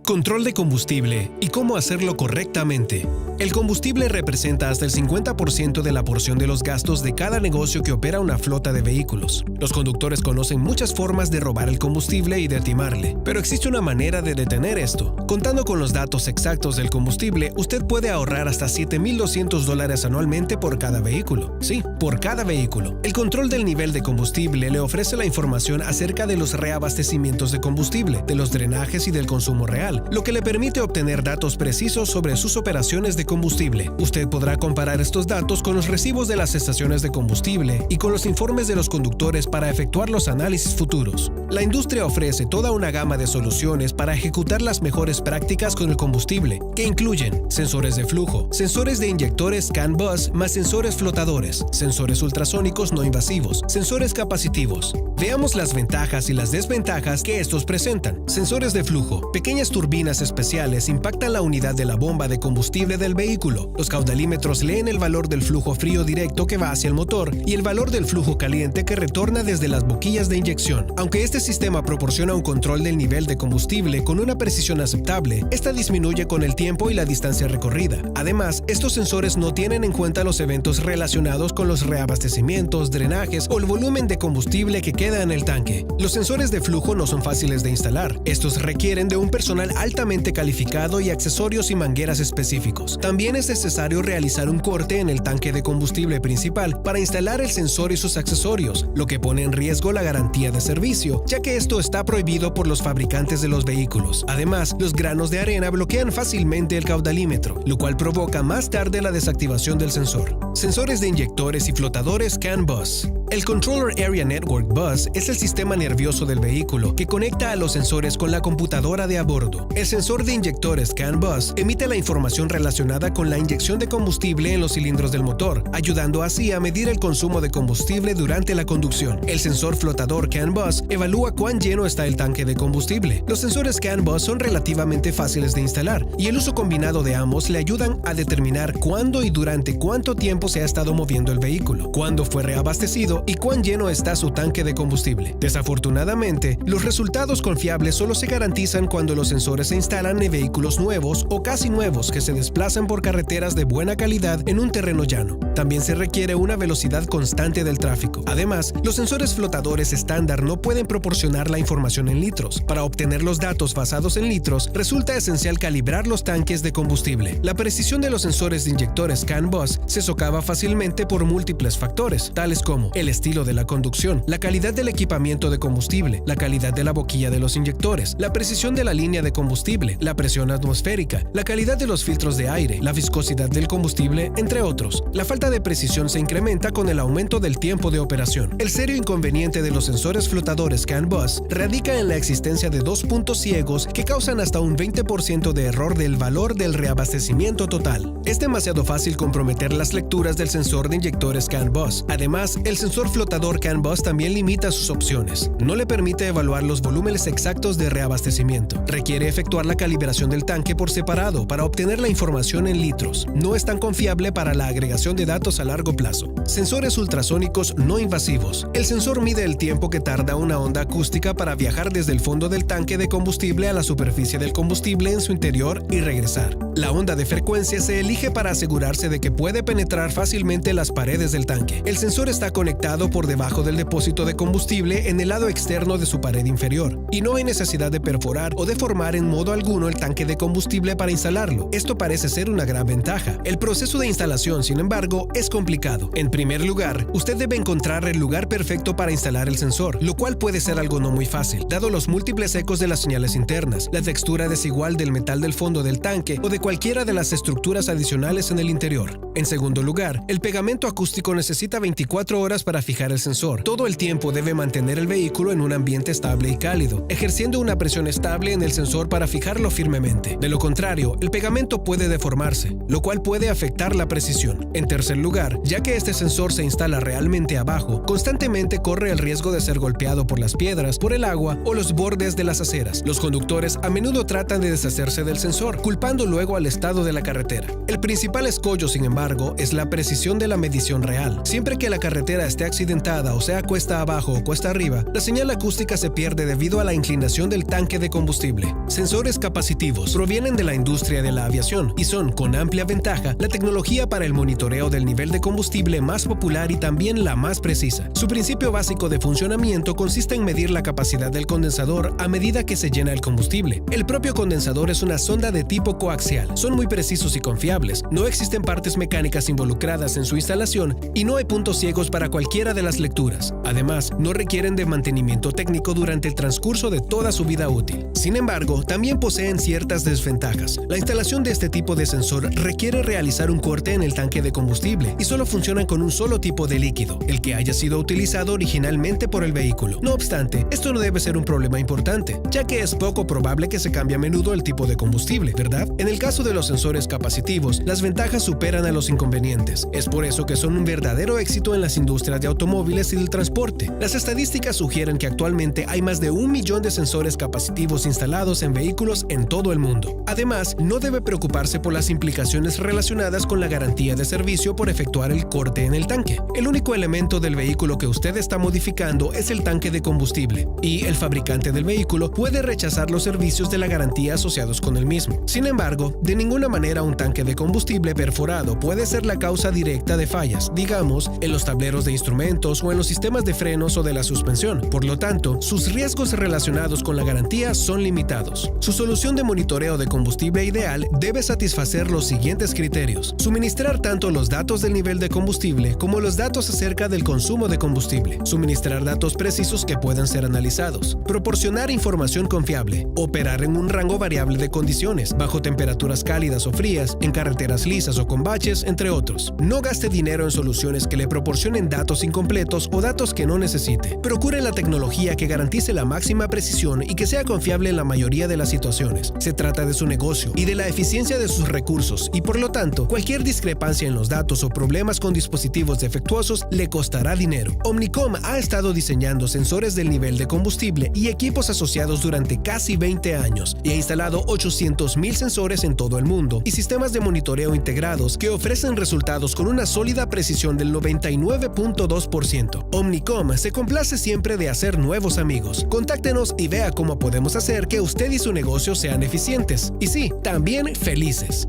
Control de combustible y cómo hacerlo correctamente. El combustible representa hasta el 50% de la porción de los gastos de cada negocio que opera una flota de vehículos. Los conductores conocen muchas formas de robar el combustible y de timarle, pero existe una manera de detener esto. Contando con los datos exactos del combustible, usted puede ahorrar hasta $7,200 anualmente por cada vehículo. Sí, por cada vehículo. El control del nivel de combustible le ofrece la información acerca de los reabastecimientos de combustible, de los drenajes y del consumo real, lo que le permite obtener datos precisos sobre sus operaciones de combustible. Usted podrá comparar estos datos con los recibos de las estaciones de combustible y con los informes de los conductores para efectuar los análisis futuros. La industria ofrece toda una gama de soluciones para ejecutar las mejores prácticas con el combustible, que incluyen sensores de flujo, sensores de inyectores CAN bus más sensores flotadores, sensores ultrasónicos no invasivos, sensores capacitivos. Veamos las ventajas y las desventajas que estos presentan. Sensores de flujo. Pequeñas turbinas especiales impactan la unidad de la bomba de combustible del vehículo. Los caudalímetros leen el valor del flujo frío directo que va hacia el motor y el valor del flujo caliente que retorna desde las boquillas de inyección. Aunque este sistema proporciona un control del nivel de combustible con una precisión aceptable, esta disminuye con el tiempo y la distancia recorrida. Además, estos sensores no tienen en cuenta los eventos relacionados con los reabastecimientos, drenajes o el volumen de combustible que queda en el tanque. Los sensores de flujo no son fáciles de instalar. Estos requieren de un personal altamente calificado y accesorios y mangueras específicos. También es necesario realizar un corte en el tanque de combustible principal para instalar el sensor y sus accesorios, lo que pone en riesgo la garantía de servicio, ya que esto está prohibido por los fabricantes de los vehículos. Además, los granos de arena bloquean fácilmente el caudalímetro, lo cual provoca más tarde la desactivación del sensor. Sensores de inyectores y flotadores CAN bus. El Controller Area Network Bus es el sistema nervioso del vehículo que conecta a los sensores con la computadora de a bordo. El sensor de inyectores CAN bus emite la información relacionada con la inyección de combustible en los cilindros del motor, ayudando así a medir el consumo de combustible durante la conducción. El sensor flotador CAN bus evalúa cuán lleno está el tanque de combustible. Los sensores CAN bus son relativamente fáciles de instalar y el uso combinado de ambos le ayudan a determinar cuándo y durante cuánto tiempo se ha estado moviendo el vehículo, cuándo fue reabastecido y cuán lleno está su tanque de combustible. Desafortunadamente, los resultados confiables solo se garantizan cuando los sensores se instalan en vehículos nuevos o casi nuevos que se desplazan por carreteras de buena calidad en un terreno llano. También se requiere una velocidad constante del tráfico. Además, los sensores flotadores estándar no pueden proporcionar la información en litros. Para obtener los datos basados en litros, resulta esencial calibrar los tanques de combustible. La precisión de los sensores de inyectores CAN bus se socava fácilmente por múltiples factores, tales como el estilo de la conducción, la calidad del equipamiento de combustible, la calidad de la boquilla de los inyectores, la precisión de la línea de combustible, la presión atmosférica, la calidad de los filtros de aire, la viscosidad del combustible, entre otros. La falta de precisión se incrementa con el aumento del tiempo de operación. El serio inconveniente de los sensores flotadores CAN bus radica en la existencia de dos puntos ciegos que causan hasta un 20% de error del valor del reabastecimiento total. Es demasiado fácil comprometer las lecturas del sensor de inyectores CAN bus. Además, el sensor flotador CAN bus también limita sus opciones. No le permite evaluar los volúmenes exactos de reabastecimiento. Requiere efectuar la calibración del tanque por separado para obtener la información en litros. No es tan confiable para la agregación de datos a largo plazo. Sensores ultrasónicos no invasivos. El sensor mide el tiempo que tarda una onda acústica para viajar desde el fondo del tanque de combustible a la superficie del combustible en su interior y regresar. La onda de frecuencia se elige para asegurarse de que puede penetrar fácilmente las paredes del tanque. El sensor está conectado por debajo del depósito de combustible en el lado externo de su pared inferior, y no hay necesidad de perforar o deformar en modo alguno el tanque de combustible para instalarlo. Esto parece ser una gran ventaja. El proceso de instalación, sin embargo, es complicado. En primer lugar, usted debe encontrar el lugar perfecto para instalar el sensor, lo cual puede ser algo no muy fácil, dado los múltiples ecos de las señales internas, la textura desigual del metal del fondo del tanque o de cualquiera de las estructuras adicionales en el interior. En segundo lugar, el pegamento acústico necesita 24 horas para fijar el sensor. Todo el tiempo debe mantener el vehículo en un ambiente estable y cálido, ejerciendo una presión estable en el sensor para fijarlo firmemente. De lo contrario, el pegamento puede deformarse, lo cual puede afectar la precisión. En tercer lugar, ya que este sensor se instala realmente abajo, constantemente corre el riesgo de ser golpeado por las piedras, por el agua o los bordes de las aceras. Los conductores a menudo tratan de deshacerse del sensor, culpando luego al estado de la carretera. El principal escollo, sin embargo, es la precisión de la medición real. Siempre que la carretera esté accidentada o sea cuesta abajo o cuesta arriba, la señal acústica se pierde debido a la inclinación del tanque de combustible. Sensores capacitivos provienen de la industria de la aviación y son, con amplia ventaja, la tecnología para el monitoreo del nivel de combustible más popular y también la más precisa. Su principio básico de funcionamiento consiste en medir la capacidad del condensador a medida que se llena el combustible. El propio condensador es una sonda de tipo coaxial. Son muy precisos y confiables. No existen partes mecánicas involucradas en su instalación y no hay puntos ciegos para cualquiera de las lecturas. Además, no requieren de mantenimiento técnico durante el transcurso de toda su vida útil. Sin embargo, también poseen ciertas desventajas. La instalación de este tipo de sensor requiere realizar un corte en el tanque de combustible y solo funcionan con un solo tipo de líquido, el que haya sido utilizado originalmente por el vehículo. No obstante, esto no debe ser un problema importante, ya que es poco probable que se cambie a menudo el tipo de combustible, ¿verdad? En el caso de los sensores capacitivos, las ventajas superan a los inconvenientes. Es por eso que son un verdadero éxito en las industrias de automóviles y del transporte. Las estadísticas sugieren que actualmente hay más de 1 millón de sensores capacitivos instalados en vehículos en todo el mundo. Además, no debe preocuparse por las implicaciones relacionadas con la garantía de servicio por efectuar el corte en el tanque. El único elemento del vehículo que usted está modificando es el tanque de combustible, y el fabricante del vehículo puede rechazar los servicios de la garantía asociados con el mismo. Sin embargo, de ninguna manera un tanque de combustible perforado puede ser la causa directa de fallas, digamos, en los tableros de instrumentos o en los sistemas de frenos o de la suspensión. Por lo tanto, sus riesgos relacionados con la garantía son limitados. Su solución de monitoreo de combustible ideal debe satisfacer los siguientes criterios: suministrar tanto los datos del nivel de combustible como los datos acerca del consumo de combustible, suministrar datos precisos que puedan ser analizados, proporcionar información confiable, operar en un rango variable de condiciones, bajo temperaturas cálidas o frías, en carreteras lisas o con baches, entre otros. No gaste dinero en soluciones que le proporcionen datos incompletos o datos que no necesite. Procure la tecnología que garantice la máxima precisión y que sea confiable en la mayoría de las situaciones. Se trata de su negocio y de la eficiencia de sus recursos, y por lo tanto, cualquier discrepancia en los datos o problemas con dispositivos defectuosos le costará dinero. Omnicom ha estado diseñando sensores del nivel de combustible y equipos asociados durante casi 20 años y ha instalado 800,000 sensores en todo el mundo y sistemas de monitoreo integrados que ofrecen resultados con una sólida precisión del 99.2%. Omnicom se complace siempre de hacer nuevos amigos. Contáctenos y vea cómo podemos hacer que usted y su negocio sean eficientes y sí, también felices.